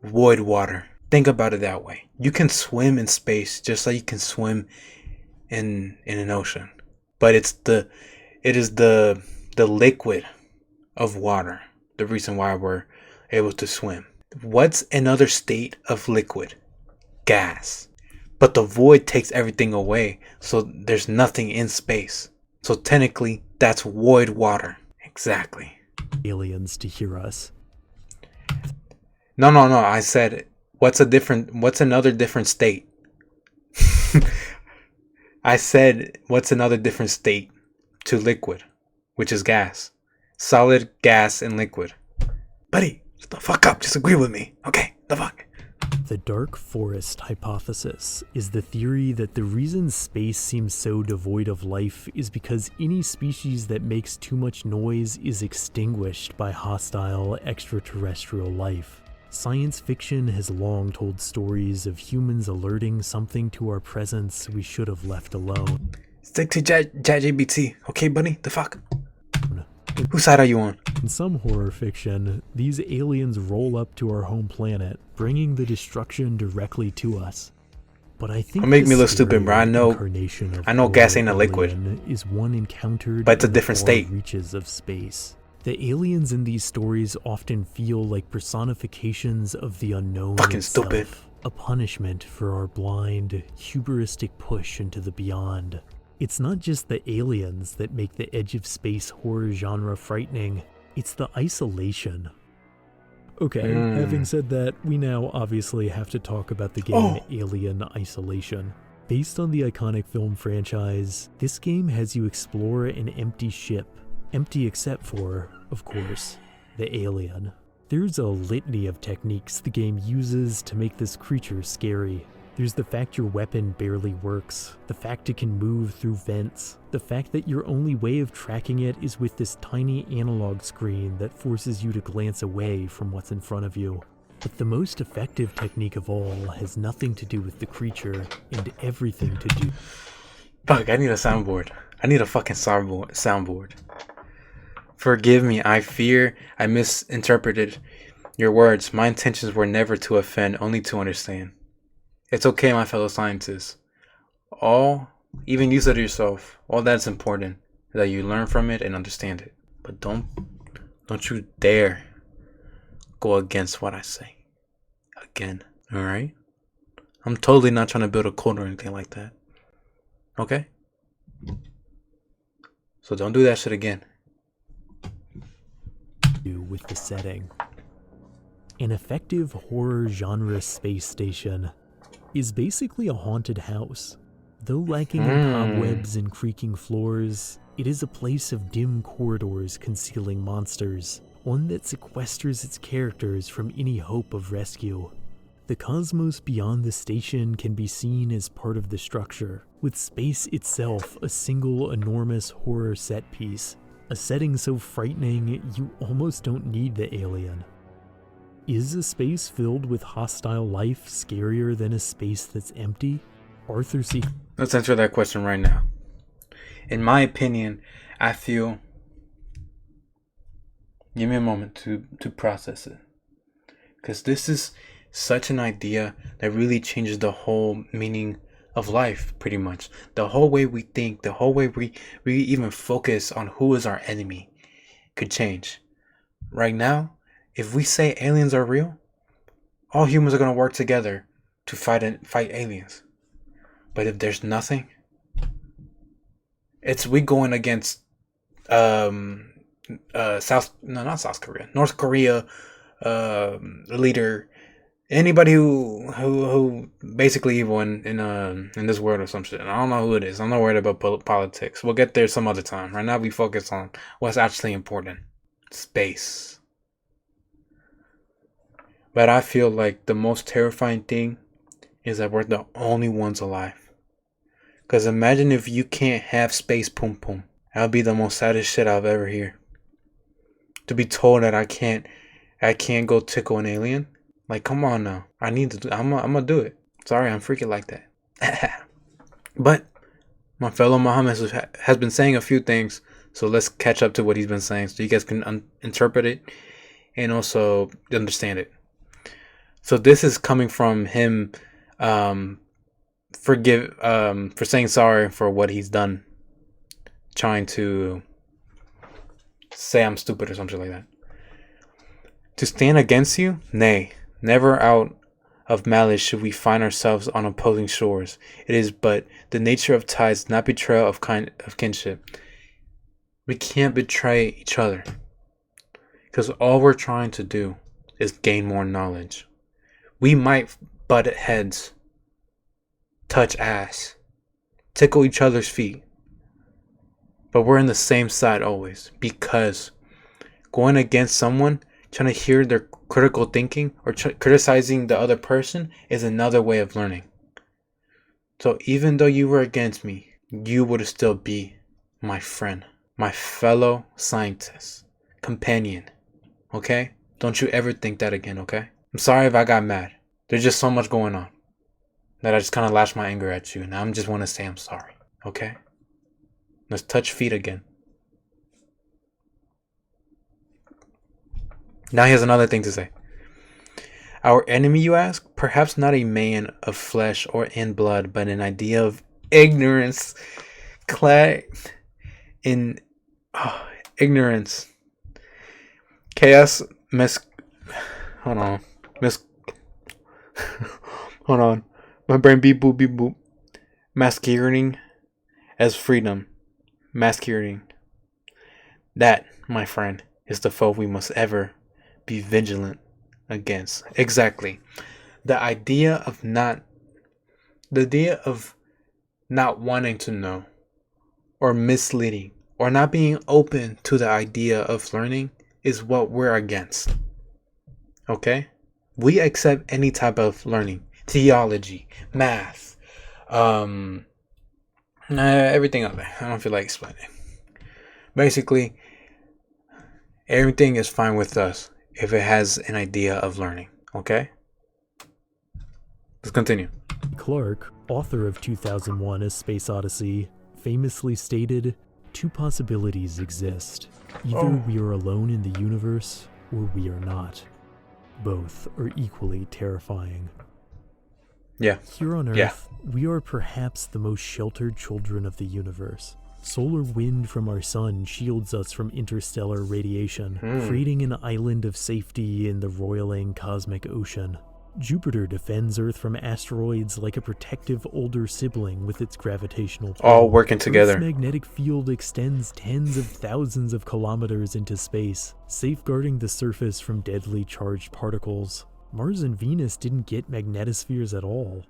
void water? Think about it that way. You can swim in space just like you can swim in an ocean, but it is the liquid of water, the reason why we're able to swim. What's another state of liquid? Gas. But the void takes everything away, so there's nothing in space. So technically, that's void water. Exactly. Aliens to hear us. No. I said, what's another different state? I said, what's another different state to liquid, which is gas. Solid, gas, and liquid. Buddy, shut the fuck up. Just agree with me. Okay, the fuck. The dark forest hypothesis is the theory that the reason space seems so devoid of life is because any species that makes too much noise is extinguished by hostile extraterrestrial life. Science fiction has long told stories of humans alerting something to our presence we should have left alone. Stick to ChatGPT, okay, buddy? The fuck? Whose side are you on? In some horror fiction, these aliens roll up to our home planet, bringing the destruction directly to us. But I think don't make me look stupid, bro. I know gas ain't a liquid. Is one encountered but it's a different state. Reaches of space. The aliens in these stories often feel like personifications of the unknown. Fucking itself, stupid. A punishment for our blind, hubristic push into the beyond. It's not just the aliens that make the edge of space horror genre frightening, it's the isolation. Okay, having said that, we now obviously have to talk about the game Alien Isolation. Based on the iconic film franchise, this game has you explore an empty ship. Empty except for, of course, the alien. There's a litany of techniques the game uses to make this creature scary. There's the fact your weapon barely works, the fact it can move through vents, the fact that your only way of tracking it is with this tiny analog screen that forces you to glance away from what's in front of you. But the most effective technique of all has nothing to do with the creature and everything to do... Fuck, I need a soundboard. I need a fucking soundboard. Forgive me, I fear I misinterpreted your words. My intentions were never to offend, only to understand. It's okay, my fellow scientists. Even you said to yourself, all that's important is that you learn from it and understand it. But don't you dare go against what I say. again. All right? I'm totally not trying to build a cult or anything like that. Okay? So don't do that shit again. With the setting. An effective horror genre space station is basically a haunted house. Though lacking in cobwebs and creaking floors, it is a place of dim corridors concealing monsters, one that sequesters its characters from any hope of rescue. The cosmos beyond the station can be seen as part of the structure, with space itself a single enormous horror set piece, a setting so frightening you almost don't need the alien. Is a space filled with hostile life scarier than a space that's empty? Arthur C. Let's answer that question right now. In my opinion, I feel... Give me a moment to process it. Because this is such an idea that really changes the whole meaning of life, pretty much. The whole way we think, the whole way we even focus on who is our enemy could change. Right now, if we say aliens are real, all humans are going to work together to fight aliens. But if there's nothing, we going against North Korea leader, anybody who basically evil in this world or some shit. I don't know who it is. I'm not worried about politics. We'll get there some other time. Right now we focus on what's actually important. Space. But I feel like the most terrifying thing is that we're the only ones alive. Because imagine if you can't have space pum pum. That would be the most saddest shit I've ever heard. To be told that I can't go tickle an alien. Like, come on now. I'm gonna do it. Sorry, I'm freaking like that. But my fellow Muhammad has been saying a few things. So let's catch up to what he's been saying so you guys can interpret it and also understand it. So this is coming from him for saying sorry for what he's done. Trying to say I'm stupid or something like that. To stand against you? Nay, never out of malice should we find ourselves on opposing shores. It is but the nature of ties, not betrayal of kinship. We can't betray each other. Because all we're trying to do is gain more knowledge. We might butt heads, touch ass, tickle each other's feet. But we're on the same side always. Because going against someone, trying to hear their critical thinking or criticizing the other person is another way of learning. So even though you were against me, you would still be my friend, my fellow scientist, companion. Okay? Don't you ever think that again, okay? I'm sorry if I got mad. There's just so much going on that I just kind of lashed my anger at you. And I just want to say I'm sorry. Okay? Let's touch feet again. Now he has another thing to say. Our enemy, you ask? Perhaps not a man of flesh or in blood, but an idea of ignorance clad in ignorance. Chaos hold on. My brain beep boop. Masquerading as freedom. Masquerading. That, my friend, is the foe we must ever be vigilant against. Exactly. The idea of not wanting to know, or misleading, or not being open to the idea of learning is what we're against. Okay? We accept any type of learning. Theology, math, everything out there. I don't feel like explaining. Basically, everything is fine with us if it has an idea of learning. Okay? Let's continue. Clarke, author of 2001: A Space Odyssey, famously stated, "Two possibilities exist. Either we are alone in the universe, or we are not. Both are equally terrifying." Yeah. Here on Earth, we are perhaps the most sheltered children of the universe. Solar wind from our sun shields us from interstellar radiation, creating an island of safety in the roiling cosmic ocean. Jupiter defends Earth from asteroids like a protective older sibling with its gravitational pull. All working together. Earth's magnetic field extends tens of thousands of kilometers into space, safeguarding the surface from deadly charged particles. Mars and Venus didn't get magnetospheres at all.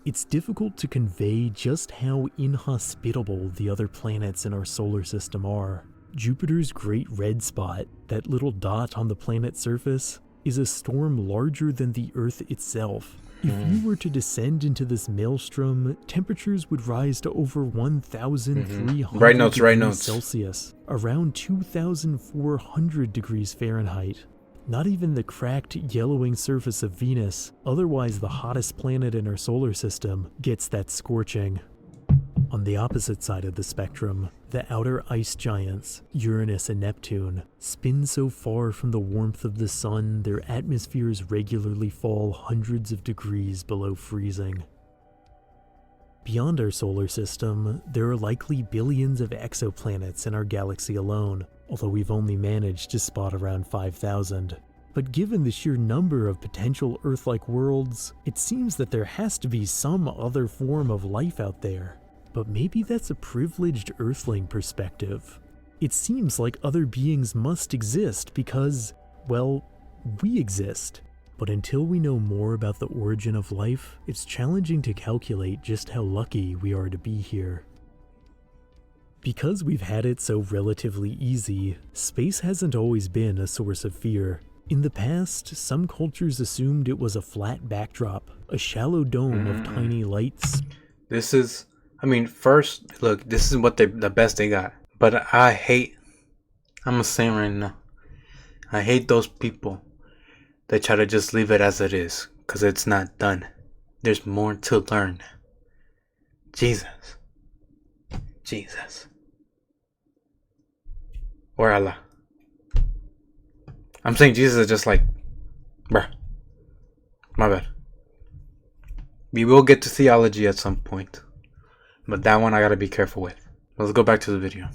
It's difficult to convey just how inhospitable the other planets in our solar system are. Jupiter's Great Red Spot, that little dot on the planet's surface, is a storm larger than the Earth itself. If you were to descend into this maelstrom, temperatures would rise to over 1,300 degrees Celsius, around 2,400 degrees Fahrenheit. Not even the cracked, yellowing surface of Venus, otherwise the hottest planet in our solar system, gets that scorching. On the opposite side of the spectrum, the outer ice giants, Uranus and Neptune, spin so far from the warmth of the sun their atmospheres regularly fall hundreds of degrees below freezing. Beyond our solar system, there are likely billions of exoplanets in our galaxy alone, although we've only managed to spot around 5,000. But given the sheer number of potential Earth-like worlds, it seems that there has to be some other form of life out there. But maybe that's a privileged Earthling perspective. It seems like other beings must exist because, well, we exist. But until we know more about the origin of life, it's challenging to calculate just how lucky we are to be here. Because we've had it so relatively easy, space hasn't always been a source of fear. In the past, some cultures assumed it was a flat backdrop, a shallow dome of tiny lights. First, look, this is what the best they got. But I'm gonna say right now, I hate those people that try to just leave it as it is, because it's not done. There's more to learn. Jesus. Or Allah. I'm saying Jesus is just like, bruh, my bad. We will get to theology at some point, but that one I gotta be careful with. Let's go back to the video.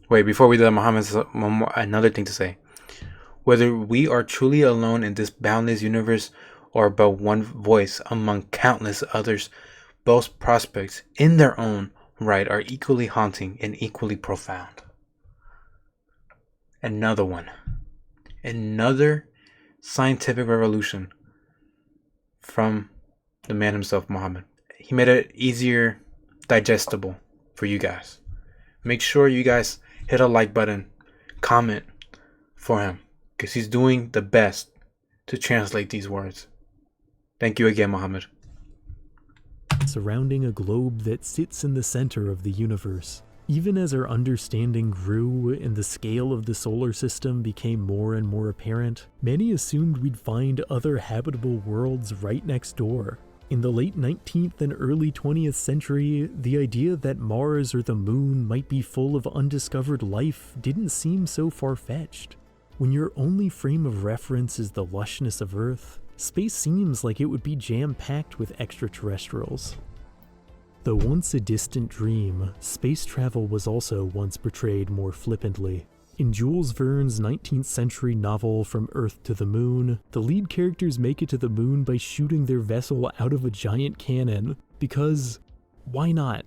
Wait, before we do that, Muhammad's another thing to say. Whether we are truly alone in this boundless universe or but one voice among countless others, both prospects in their own right are equally haunting and equally profound. Another one. Another scientific revolution from the man himself, Muhammad. He made it easier, digestible for you guys. Make sure you guys hit a like button, comment for him, because he's doing the best to translate these words. Thank you again, Muhammad. Surrounding a globe that sits in the center of the universe. Even as our understanding grew and the scale of the solar system became more and more apparent, many assumed we'd find other habitable worlds right next door. In the late 19th and early 20th century, the idea that Mars or the Moon might be full of undiscovered life didn't seem so far-fetched. When your only frame of reference is the lushness of Earth, space seems like it would be jam-packed with extraterrestrials. Though once a distant dream, space travel was also once portrayed more flippantly. In Jules Verne's 19th century novel From Earth to the Moon, the lead characters make it to the moon by shooting their vessel out of a giant cannon, because why not?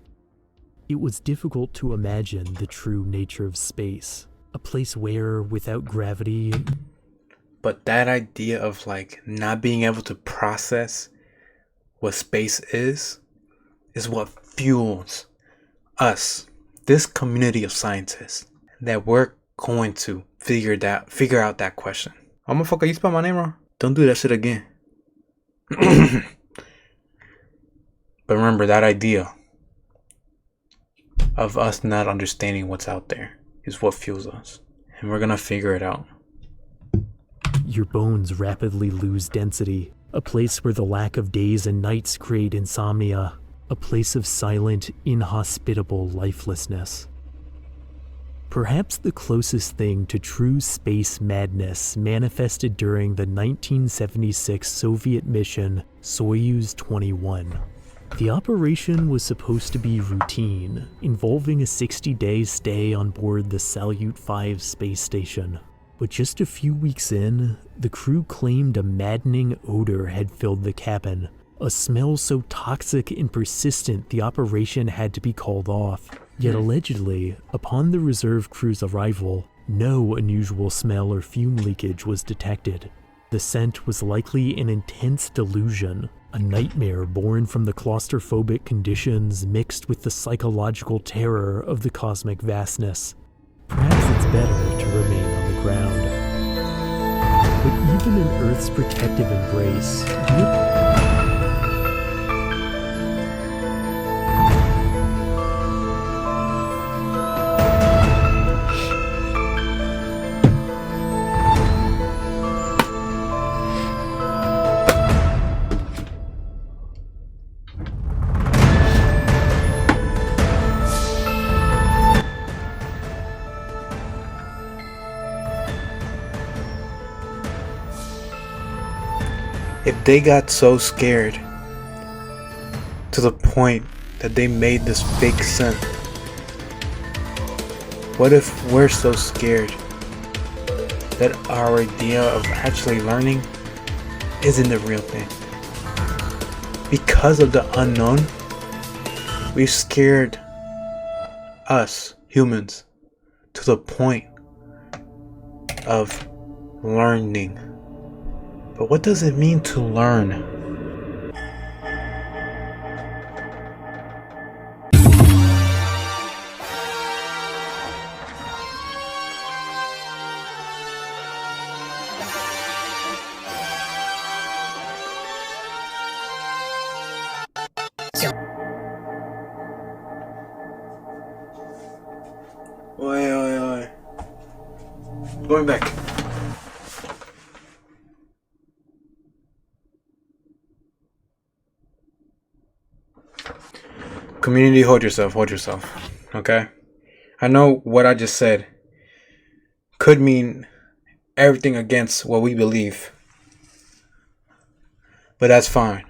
It was difficult to imagine the true nature of space, a place where, without gravity... But that idea of not being able to process what space is what fuels us, this community of scientists, that we're going to figure out that question. I'm gonna fuck, you spell my name wrong? Don't do that shit again. But remember, that idea of us not understanding what's out there is what fuels us, and we're gonna figure it out. Your bones rapidly lose density, a place where the lack of days and nights create insomnia. A place of silent, inhospitable lifelessness. Perhaps the closest thing to true space madness manifested during the 1976 Soviet mission Soyuz 21. The operation was supposed to be routine, involving a 60-day stay on board the Salyut 5 space station. But just a few weeks in, the crew claimed a maddening odor had filled the cabin, a smell so toxic and persistent the operation had to be called off. Yet allegedly, upon the reserve crew's arrival, no unusual smell or fume leakage was detected. The scent was likely an intense delusion, a nightmare born from the claustrophobic conditions mixed with the psychological terror of the cosmic vastness. Perhaps it's better to remain on the ground. But even in Earth's protective embrace, if they got so scared to the point that they made this fake scent, what if we're so scared that our idea of actually learning isn't the real thing? Because of the unknown, we've scared us humans to the point of learning. But what does it mean to learn? Oi. Going back. Community, hold yourself, okay? I know what I just said could mean everything against what we believe, but that's fine,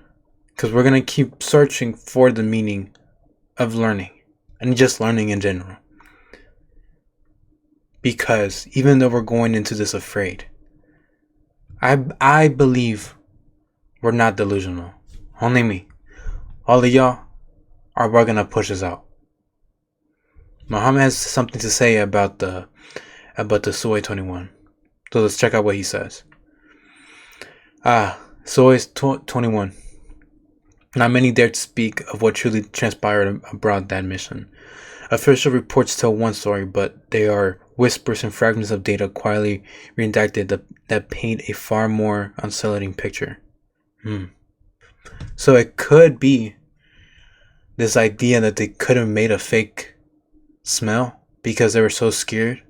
because we're going to keep searching for the meaning of learning, and just learning in general. Because even though we're going into this afraid, I believe we're not delusional. Only me. All of y'all are gonna push us out. Muhammad has something to say about the Soy 21. So let's check out what he says. Soy 21. Not many dare to speak of what truly transpired abroad that mission. Official reports tell one story, but they are whispers and fragments of data quietly redacted that paint a far more unsettling picture. So it could be this idea that they could have made a fake smell because they were so scared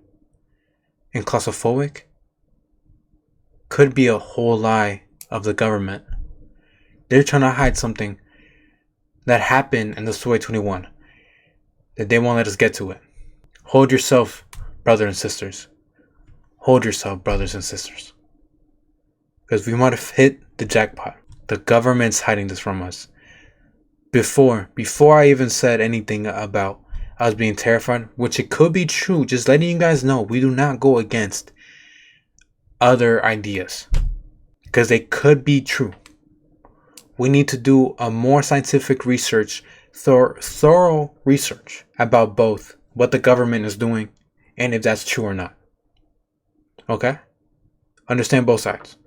and claustrophobic could be a whole lie of the government. They're trying to hide something that happened in the Soy 21 that they won't let us get to it. Hold yourself, brothers and sisters. Hold yourself, brothers and sisters. Because we might have hit the jackpot. The government's hiding this from us. Before I even said anything about us being terrified, which it could be true, just letting you guys know, we do not go against other ideas. Because they could be true. We need to do a more scientific research, thorough research about both what the government is doing and if that's true or not. Okay? Understand both sides.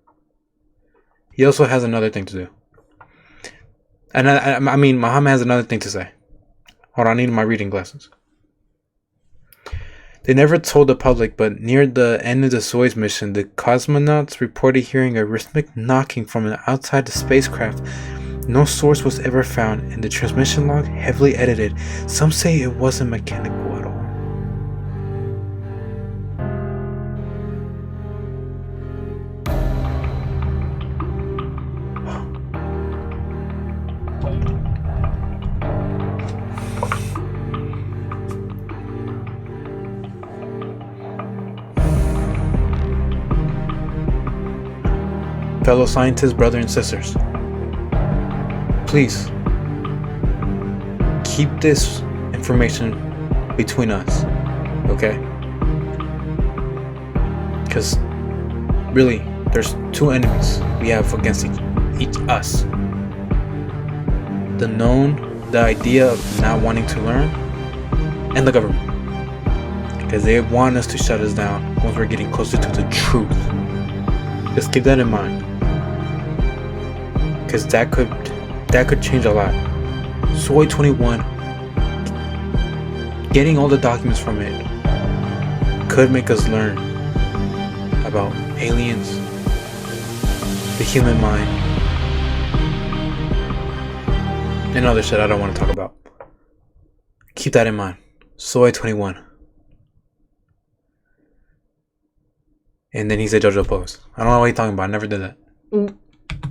He also has another thing to do. And I mean, Muhammad has another thing to say. Hold on, I need my reading glasses. They never told the public, but near the end of the Soyuz mission, the cosmonauts reported hearing a rhythmic knocking from outside the spacecraft. No source was ever found, and the transmission log, heavily edited, some say it wasn't mechanical at all. Fellow scientists, brothers and sisters, please keep this information between us, okay? Because really, there's two enemies we have against each us. The known, the idea of not wanting to learn, and the government. Because they want us to shut us down once we're getting closer to the truth. Just keep that in mind. Because that could change a lot. Soy 21, getting all the documents from it could make us learn about aliens, the human mind, and other shit I don't want to talk about. Keep that in mind. Soy 21. And then he said JoJo pose. I don't know what he's talking about. I never did that.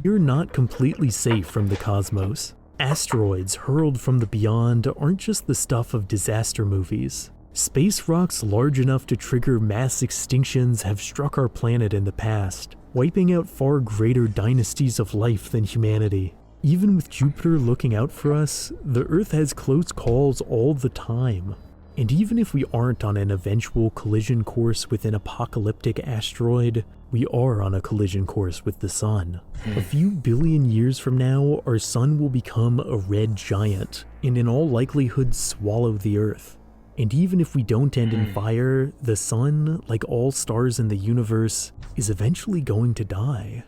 You're not completely safe from the cosmos. Asteroids hurled from the beyond aren't just the stuff of disaster movies. Space rocks large enough to trigger mass extinctions have struck our planet in the past, wiping out far greater dynasties of life than humanity. Even with Jupiter looking out for us, the Earth has close calls all the time. And even if we aren't on an eventual collision course with an apocalyptic asteroid, we are on a collision course with the Sun. A few billion years from now, our Sun will become a red giant, and in all likelihood swallow the Earth. And even if we don't end in fire, the Sun, like all stars in the universe, is eventually going to die.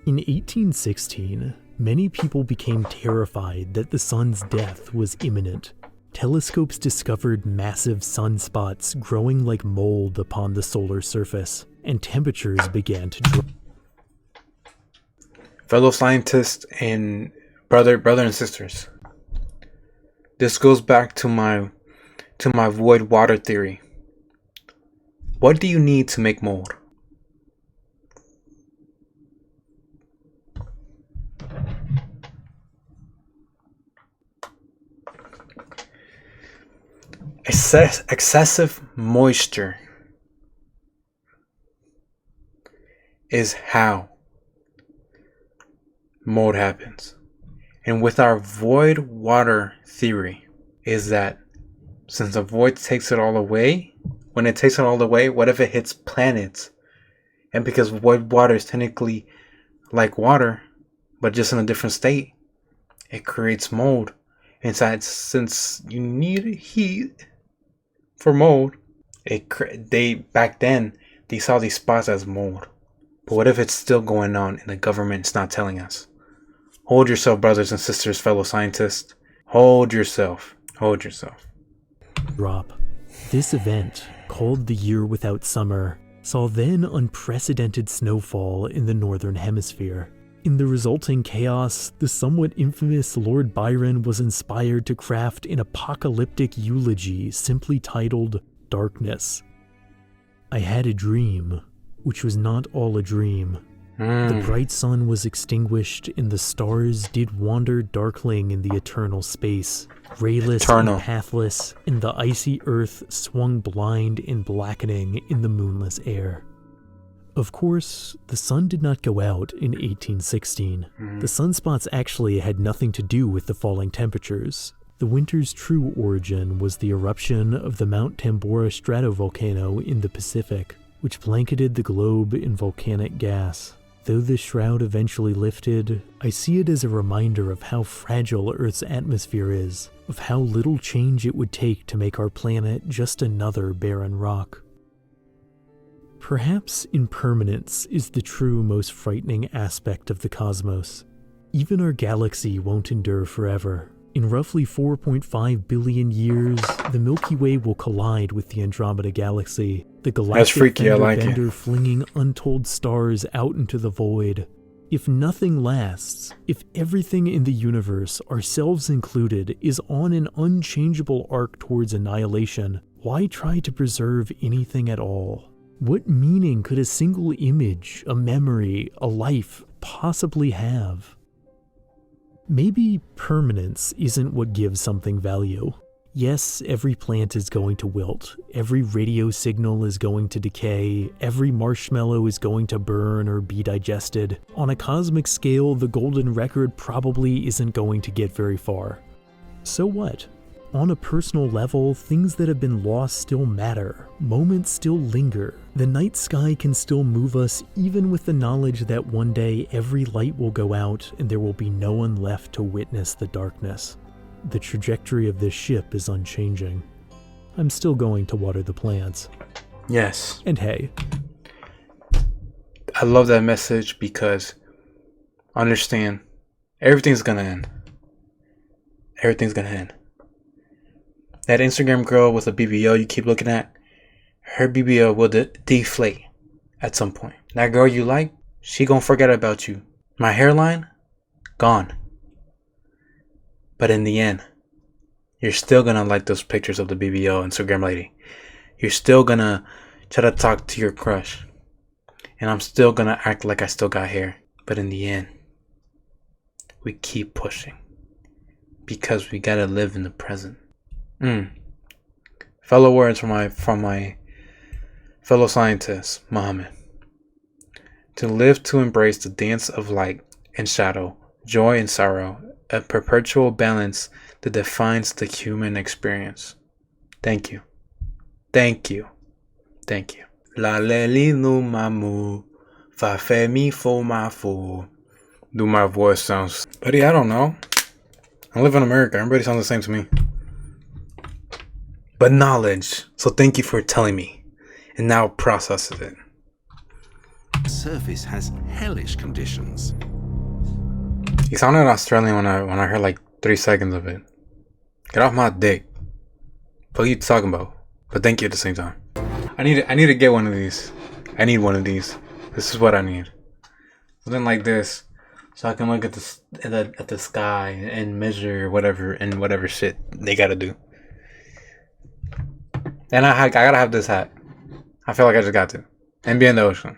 In 1816, many people became terrified that the Sun's death was imminent. Telescopes discovered massive sunspots growing like mold upon the solar surface, and temperatures began to drop. Fellow scientists and brother and sisters, this goes back to my void water theory. What do you need to make mold? Excessive moisture is how mold happens. And with our void water theory is that since the void takes it all away, when it takes it all away, what if it hits planets? And because void water is technically like water, but just in a different state, it creates mold. And since you need heat for mold, back then they saw these spots as mold. But what if it's still going on and the government's not telling us? Hold yourself, brothers and sisters, fellow scientists. Hold yourself. Hold yourself. Drop. This event, called the Year Without Summer, saw then unprecedented snowfall in the northern hemisphere. In the resulting chaos, the somewhat infamous Lord Byron was inspired to craft an apocalyptic eulogy simply titled Darkness. I had a dream, which was not all a dream. The bright sun was extinguished, and the stars did wander darkling in the eternal space, rayless and pathless, and the icy earth swung blind and blackening in the moonless air. Of course, the sun did not go out in 1816. The sunspots actually had nothing to do with the falling temperatures. The winter's true origin was the eruption of the Mount Tambora stratovolcano in the Pacific, which blanketed the globe in volcanic gas. Though the shroud eventually lifted, I see it as a reminder of how fragile Earth's atmosphere is, of how little change it would take to make our planet just another barren rock. Perhaps impermanence is the true most frightening aspect of the cosmos. Even our galaxy won't endure forever. In roughly 4.5 billion years, the Milky Way will collide with the Andromeda Galaxy, the galactic fender flinging untold stars out into the void. If nothing lasts, if everything in the universe, ourselves included, is on an unchangeable arc towards annihilation, why try to preserve anything at all? What meaning could a single image, a memory, a life possibly have? Maybe permanence isn't what gives something value. Yes, every plant is going to wilt, every radio signal is going to decay, every marshmallow is going to burn or be digested. On a cosmic scale, the golden record probably isn't going to get very far. So what? on a personal level, things that have been lost still matter. Moments still linger. The night sky can still move us, even with the knowledge that one day every light will go out and there will be no one left to witness the darkness. The trajectory of this ship is unchanging. I'm still going to water the plants. Yes. And hey, I love that message because understand, everything's gonna end. Everything's gonna end. That Instagram girl with a BBL you keep looking at, her BBL will deflate at some point. That girl you like, she gonna forget about you. My hairline, gone. But in the end, you're still gonna like those pictures of the BBL Instagram lady. You're still gonna try to talk to your crush. And I'm still gonna act like I still got hair. But in the end, we keep pushing. Because we gotta live in the present. Fellow words from my fellow scientist, Muhammad. To live to embrace the dance of light and shadow, joy and sorrow, a perpetual balance that defines the human experience. Thank you. Thank you. Thank you. La leli no mamu, fa fe mi fo ma fo. Do my voice sounds, buddy? I don't know. I live in America. Everybody sounds the same to me. But knowledge. So thank you for telling me, and now process it. The surface has hellish conditions. You sounded Australian when I heard like 3 seconds of it. Get off my dick. What are you talking about? But thank you at the same time. I need to get one of these. I need one of these. This is what I need. Something like this, so I can look at the sky and measure whatever shit they gotta do. And I gotta have this hat. I feel like I just got to. And be in the ocean.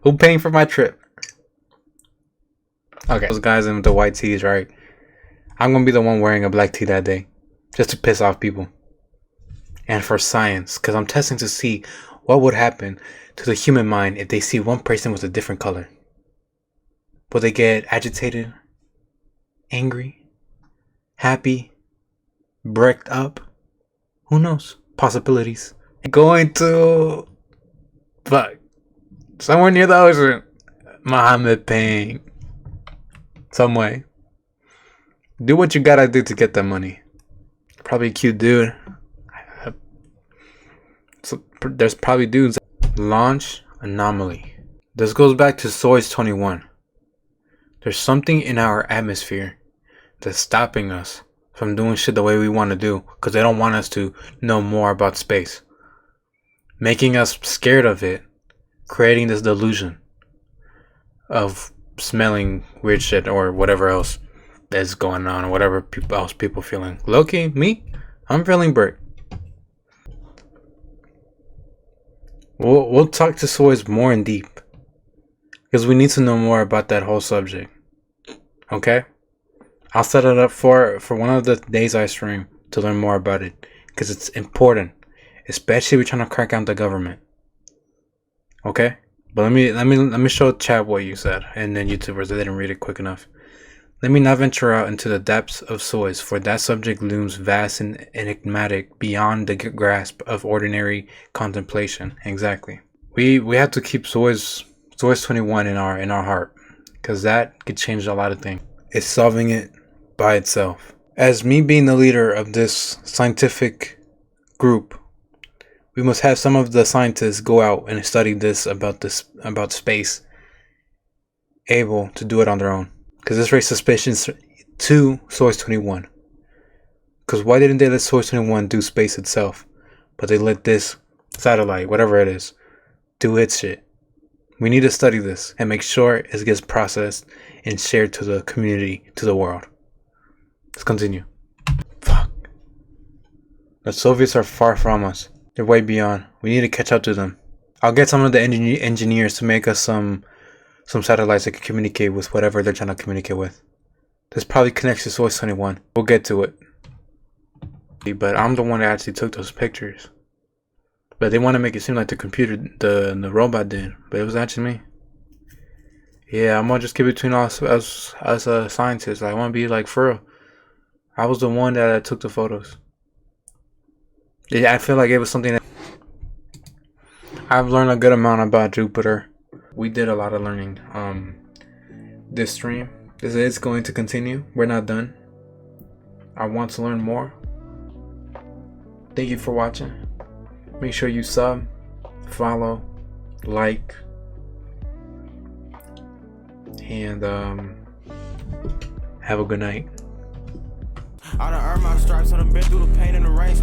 Who paying for my trip? Okay, those guys in the white tees, right? I'm gonna be the one wearing a black tee that day, just to piss off people. And for science, because I'm testing to see what would happen to the human mind if they see one person with a different color. Will they get agitated, angry, happy, bricked up? Who knows? Possibilities. Going to somewhere near the ocean. Muhammad paying some way. Do what you gotta do to get that money. Probably a cute dude. So there's probably dudes. Launch anomaly. This goes back to Soyuz 21. There's something in our atmosphere that's stopping us from doing shit the way we want to do, because they don't want us to know more about space, making us scared of it, creating this delusion of smelling weird shit or whatever else that's going on, or whatever people feeling. Low-key, me, I'm feeling brick. We'll talk to Soyuz more in deep, because we need to know more about that whole subject. Okay? I'll set it up for one of the days I stream to learn more about it, because it's important, especially if we're trying to crack down the government. Okay? But let me show chat what you said, and then YouTubers, they didn't read it quick enough. Let me not venture out into the depths of Soyuz, for that subject looms vast and enigmatic beyond the grasp of ordinary contemplation. Exactly. We have to keep Soyuz 21 in our heart, because that could change a lot of things. It's solving it by itself. As me being the leader of this scientific group, we must have some of the scientists go out and study about space, able to do it on their own. Because this raises suspicions to Soyuz 21. Because why didn't they let Soyuz 21 do space itself, but they let this satellite, whatever it is, do its shit? We need to study this and make sure it gets processed and shared to the community, to the world. Let's continue. Fuck. The Soviets are far from us. They're way beyond. We need to catch up to them. I'll get some of the engineers to make us some satellites that can communicate with whatever they're trying to communicate with. This probably connects to Soyuz 21. We'll get to it. But I'm the one that actually took those pictures. But they want to make it seem like the computer, the robot did. But it was actually me. Yeah, I'm gonna just keep it between us as scientists. I want to be like, for real, I was the one that took the photos. Yeah, I feel like it was something that I've learned a good amount about Jupiter. We did a lot of learning. This stream is going to continue. We're not done. I want to learn more. Thank you for watching. Make sure you sub, follow, like, and have a good night. I done earned my stripes, I done been through the pain and the rain.